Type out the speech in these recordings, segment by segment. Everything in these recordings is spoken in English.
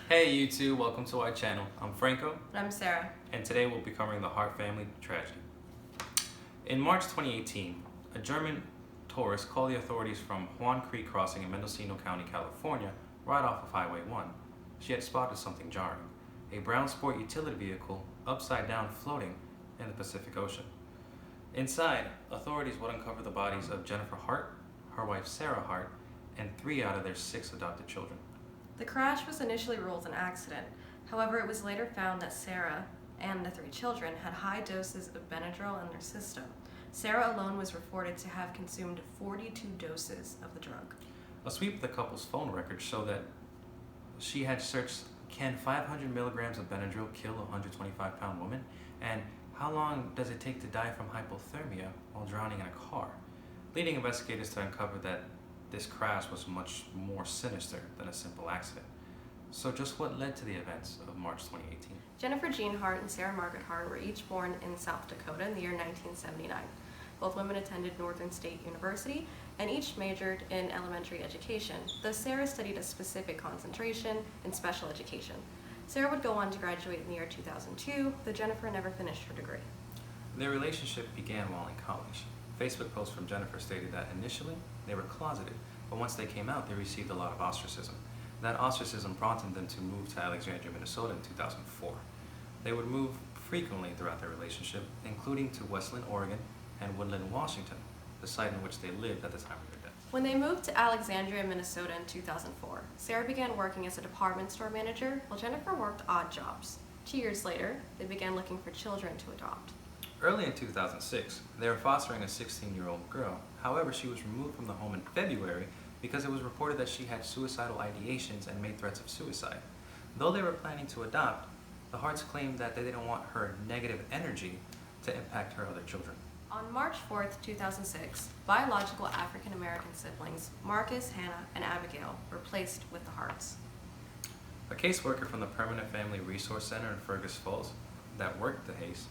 Hey YouTube, welcome to our channel. I'm Franco. And I'm Sara. And today we'll be covering the Hart family tragedy. In March 2018, a German tourist called the authorities from Juan Creek Crossing in Mendocino County, California, right off of Highway 1. She had spotted something jarring. A brown sport utility vehicle upside down floating in the Pacific Ocean. Inside, authorities would uncover the bodies of Jennifer Hart, her wife Sara Hart, and 3 out of their 6 adopted children. The crash was initially ruled an accident. However, it was later found that Sara and the 3 children had high doses of Benadryl in their system. Sara alone was reported to have consumed 42 doses of the drug. A sweep of the couple's phone records showed that she had searched, can 500 milligrams of Benadryl kill a 125-pound woman? And how long does it take to die from hypothermia while drowning in a car? Leading investigators to uncover that this crash was much more sinister than a simple accident. So just what led to the events of March 2018? Jennifer Jean Hart and Sara Margaret Hart were each born in South Dakota in the year 1979. Both women attended Northern State University and each majored in elementary education, though Sara studied a specific concentration in special education. Sara would go on to graduate in the year 2002, though Jennifer never finished her degree. Their relationship began while in college. Facebook posts from Jennifer stated that initially they were closeted, but once they came out, they received a lot of ostracism. That ostracism prompted them to move to Alexandria, Minnesota in 2004. They would move frequently throughout their relationship, including to Westland, Oregon, and Woodland, Washington, the site in which they lived at the time of their death. When they moved to Alexandria, Minnesota in 2004, Sara began working as a department store manager while Jennifer worked odd jobs. 2 years later, they began looking for children to adopt. Early in 2006, they were fostering a 16-year-old girl. However, she was removed from the home in February because it was reported that she had suicidal ideations and made threats of suicide. Though they were planning to adopt, the Harts claimed that they didn't want her negative energy to impact her other children. On March 4th, 2006, biological African-American siblings Marcus, Hannah, and Abigail were placed with the Harts. A caseworker from the Permanent Family Resource Center in Fergus Falls that worked the case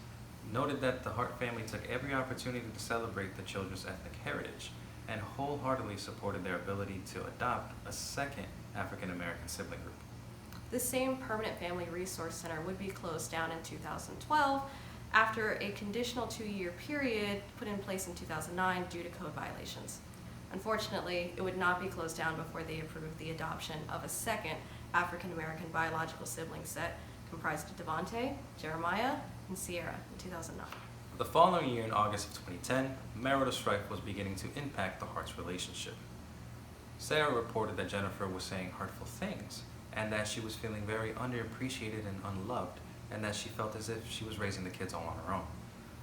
noted that the Hart family took every opportunity to celebrate the children's ethnic heritage and wholeheartedly supported their ability to adopt a second African-American sibling group. The same Permanent Family Resource Center would be closed down in 2012 after a conditional 2-year period put in place in 2009 due to code violations. Unfortunately, it would not be closed down before they approved the adoption of a second African-American biological sibling set comprised of Devontae, Jeremiah, and Sierra in 2009. The following year, in August of 2010, marital strife was beginning to impact the Harts' relationship. Sara reported that Jennifer was saying hurtful things and that she was feeling very underappreciated and unloved, and that she felt as if she was raising the kids all on her own.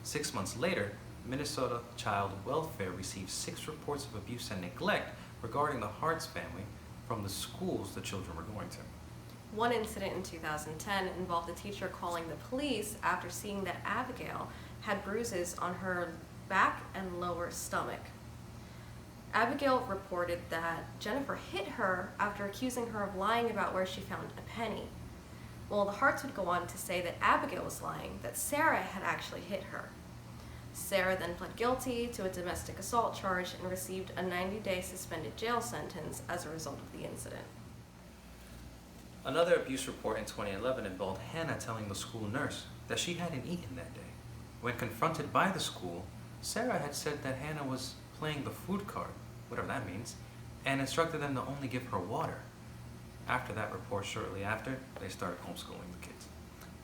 6 months later, Minnesota Child Welfare received 6 reports of abuse and neglect regarding the Harts family from the schools the children were going to. One incident in 2010 involved a teacher calling the police after seeing that Abigail had bruises on her back and lower stomach. Abigail reported that Jennifer hit her after accusing her of lying about where she found a penny. Well, the Harts would go on to say that Abigail was lying, that Sara had actually hit her. Sara then pled guilty to a domestic assault charge and received a 90-day suspended jail sentence as a result of the incident. Another abuse report in 2011 involved Hannah telling the school nurse that she hadn't eaten that day. When confronted by the school, Sara had said that Hannah was playing the food card, whatever that means, and instructed them to only give her water. After that report, shortly after, they started homeschooling the kids.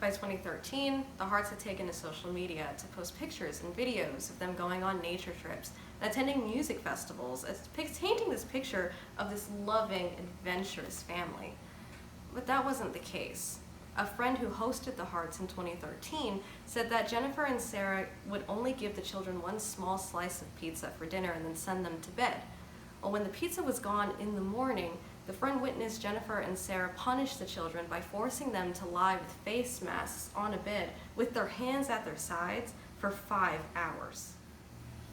By 2013, the Harts had taken to social media to post pictures and videos of them going on nature trips and attending music festivals, painting this picture of this loving, adventurous family. But that wasn't the case. A friend who hosted the Harts in 2013 said that Jennifer and Sara would only give the children one small slice of pizza for dinner and then send them to bed. Well, when the pizza was gone in the morning, the friend witnessed Jennifer and Sara punish the children by forcing them to lie with face masks on a bed with their hands at their sides for 5 hours.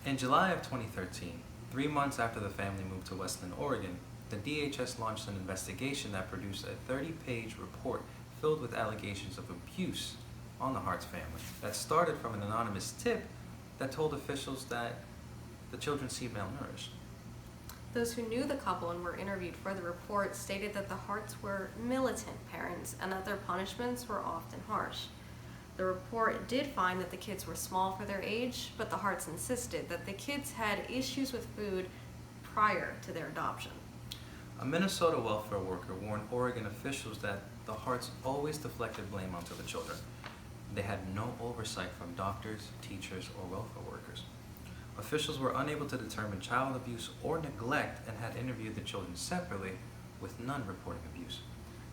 In July of 2013, 3 months after the family moved to Westland, Oregon, the DHS launched an investigation that produced a 30-page report filled with allegations of abuse on the Harts family that started from an anonymous tip that told officials that the children seemed malnourished. Those who knew the couple and were interviewed for the report stated that the Harts were militant parents and that their punishments were often harsh. The report did find that the kids were small for their age, but the Harts insisted that the kids had issues with food prior to their adoption. A Minnesota welfare worker warned Oregon officials that the Harts always deflected blame onto the children. They had no oversight from doctors, teachers, or welfare workers. Officials were unable to determine child abuse or neglect and had interviewed the children separately, with none reporting abuse.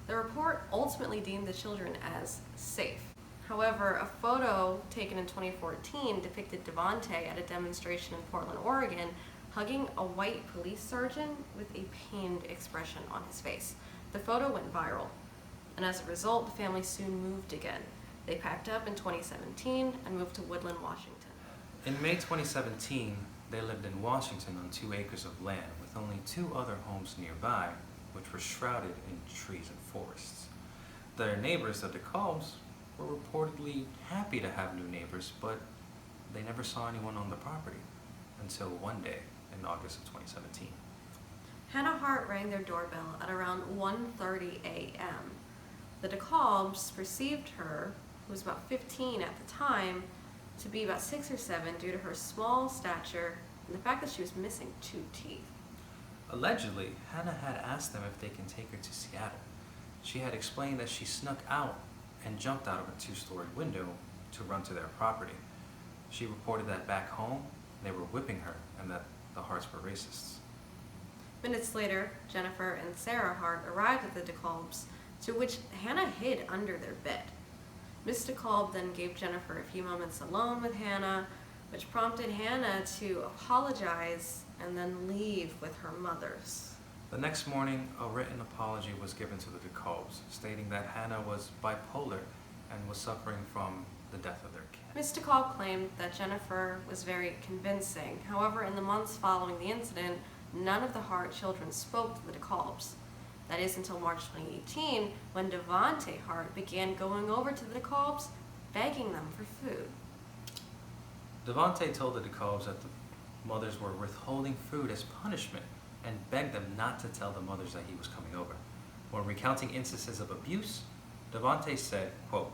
The report ultimately deemed the children as safe. However, a photo taken in 2014 depicted Devontae at a demonstration in Portland, Oregon, hugging a white police sergeant with a pained expression on his face. The photo went viral, and as a result, the family soon moved again. They packed up in 2017 and moved to Woodland, Washington. In May 2017, they lived in Washington on 2 acres of land with only 2 other homes nearby, which were shrouded in trees and forests. Their neighbors, the DeKalbs, were reportedly happy to have new neighbors, but they never saw anyone on the property until one day in August of 2017. Hannah Hart rang their doorbell at around 1:30 a.m. The DeKalbs perceived her, who was about 15 at the time, to be about 6 or 7 due to her small stature and the fact that she was missing 2 teeth. Allegedly, Hannah had asked them if they can take her to Seattle. She had explained that she snuck out and jumped out of a 2-story window to run to their property. She reported that back home, they were whipping her and that the Harts were racists. Minutes later, Jennifer and Sara Hart arrived at the DeKalbs, to which Hannah hid under their bed. Miss DeKalb then gave Jennifer a few moments alone with Hannah, which prompted Hannah to apologize and then leave with her mothers. The next morning, a written apology was given to the DeKalbs, stating that Hannah was bipolar and was suffering from the death of their cat. Miss DeKalb claimed that Jennifer was very convincing. However, in the months following the incident, none of the Hart children spoke to the DeKalbs. That is until March 2018, when Devontae Hart began going over to the DeKalbs, begging them for food. Devontae told the DeKalbs that the mothers were withholding food as punishment and begged them not to tell the mothers that he was coming over. When recounting instances of abuse, Devontae said, quote,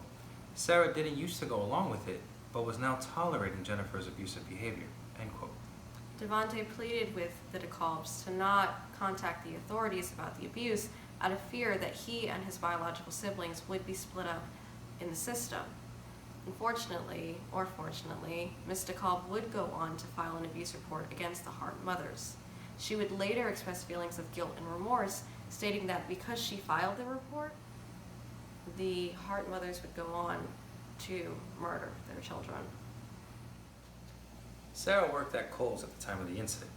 "Sara didn't used to go along with it, but was now tolerating Jennifer's abusive behavior," end quote. Devontae pleaded with the DeKalbs to not contact the authorities about the abuse out of fear that he and his biological siblings would be split up in the system. Unfortunately, or fortunately, Miss DeKalb would go on to file an abuse report against the Hart mothers. She would later express feelings of guilt and remorse, stating that because she filed the report, the Hart mothers would go on to murder their children. Sara worked at Kohl's at the time of the incident.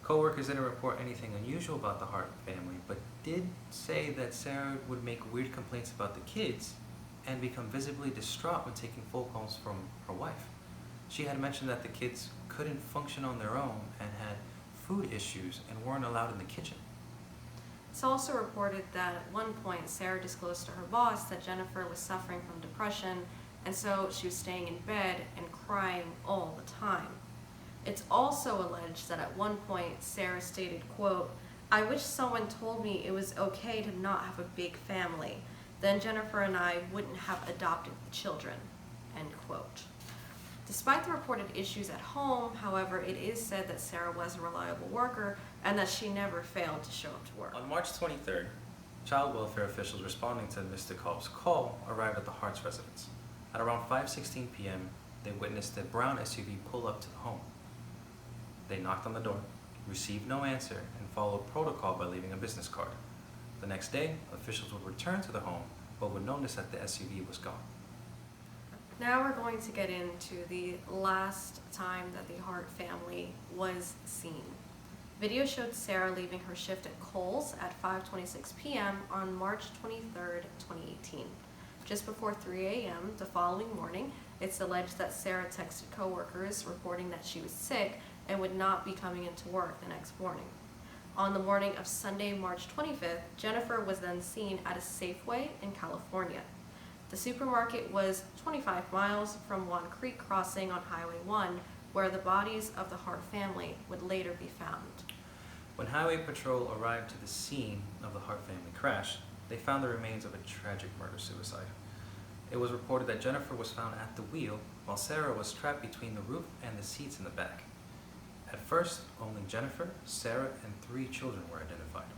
Co-workers didn't report anything unusual about the Hart family, but did say that Sara would make weird complaints about the kids and become visibly distraught when taking phone calls from her wife. She had mentioned that the kids couldn't function on their own and had food issues and weren't allowed in the kitchen. It's also reported that at one point Sara disclosed to her boss that Jennifer was suffering from depression, and so she was staying in bed and crying all the time. It's also alleged that at one point Sara stated, quote, "I wish someone told me it was okay to not have a big family. Then Jennifer and I wouldn't have adopted the children," end quote. Despite the reported issues at home, however, it is said that Sara was a reliable worker and that she never failed to show up to work. On March 23rd, child welfare officials responding to Ms. DeKalb's call arrived at the Hart's residence. At around 5:16 p.m., they witnessed a brown SUV pull up to the home. They knocked on the door, received no answer, and followed protocol by leaving a business card. The next day, officials would return to the home, but would notice that the SUV was gone. Now we're going to get into the last time that the Hart family was seen. Video showed Sara leaving her shift at Kohl's at 5:26 p.m. on March 23rd, 2018. Just before 3 a.m. the following morning, it's alleged that Sara texted coworkers reporting that she was sick and would not be coming into work the next morning. On the morning of Sunday, March 25th, Jennifer was then seen at a Safeway in California. The supermarket was 25 miles from Swan Creek Crossing on Highway 1, where the bodies of the Hart family would later be found. When Highway Patrol arrived to the scene of the Hart family crash, they found the remains of a tragic murder-suicide. It was reported that Jennifer was found at the wheel, while Sara was trapped between the roof and the seats in the back. At first, only Jennifer, Sara, and 3 children were identified.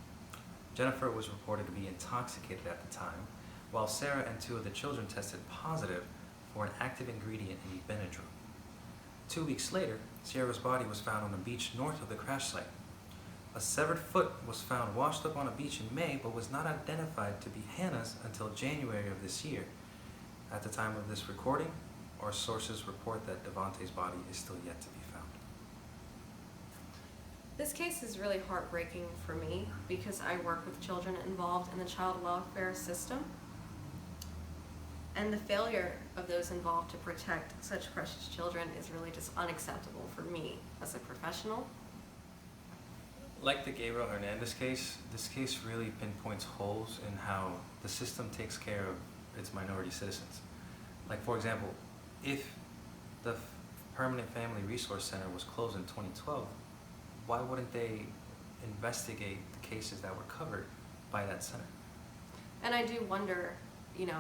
Jennifer was reported to be intoxicated at the time, while Sara and 2 of the children tested positive for an active ingredient in Benadryl. 2 weeks later, Sara's body was found on a beach north of the crash site. A severed foot was found washed up on a beach in May, but was not identified to be Hannah's until January of this year. At the time of this recording, our sources report that Devontae's body is still yet to be found. This case is really heartbreaking for me because I work with children involved in the child welfare system. And the failure of those involved to protect such precious children is really just unacceptable for me as a professional. Like the Gabriel Hernandez case, this case really pinpoints holes in how the system takes care of its minority citizens. Like, for example, if the Permanent Family Resource Center was closed in 2012, why wouldn't they investigate the cases that were covered by that center? And I do wonder,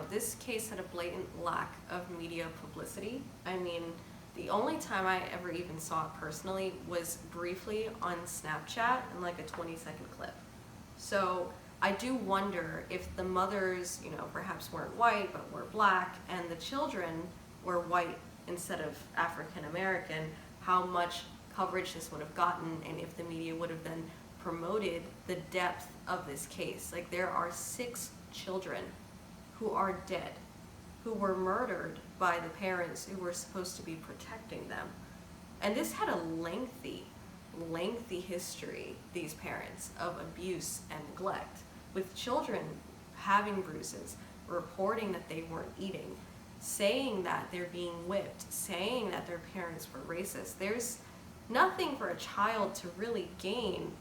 this case had a blatant lack of media publicity. I mean, the only time I ever even saw it personally was briefly on Snapchat in like a 20-second clip. So I do wonder if the mothers, perhaps weren't white but were black, and the children were white instead of African American, how much coverage this would have gotten, and if the media would have then promoted the depth of this case. Like, there are 6 children who are dead, who were murdered by the parents who were supposed to be protecting them. And this had a lengthy history, these parents, of abuse and neglect, with children having bruises, reporting that they weren't eating, saying that they're being whipped, saying that their parents were racist. There's nothing for a child to really gain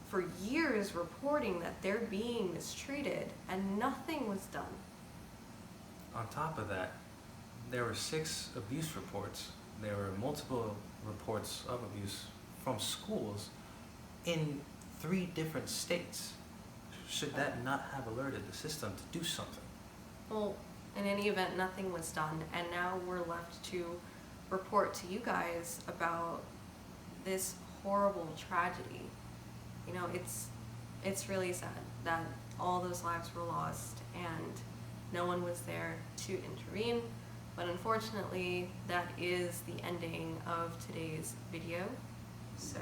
for years reporting that they're being mistreated, and nothing was done. On top of that, there were 6 abuse reports. There were multiple reports of abuse from schools in 3 different states. Should that not have alerted the system to do something? Well, in any event, nothing was done, and now we're left to report to you guys about this horrible tragedy. It's really sad that all those lives were lost and no one was there to intervene, but unfortunately that is the ending of today's video. So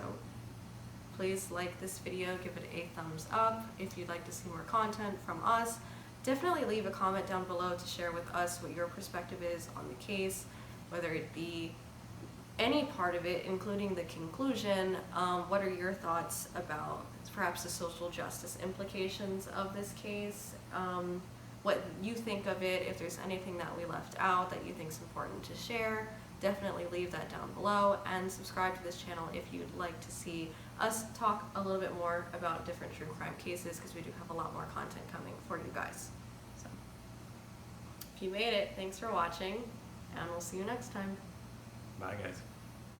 please like this video, give it a thumbs up. If you'd like to see more content from us, definitely leave a comment down below to share with us what your perspective is on the case, whether it be any part of it, including the conclusion. What are your thoughts about perhaps the social justice implications of this case? What you think of it, if there's anything that we left out that you think is important to share, definitely leave that down below, and subscribe to this channel if you'd like to see us talk a little bit more about different true crime cases, because we do have a lot more content coming for you guys. So if you made it, thanks for watching, and we'll see you next time. Bye, guys.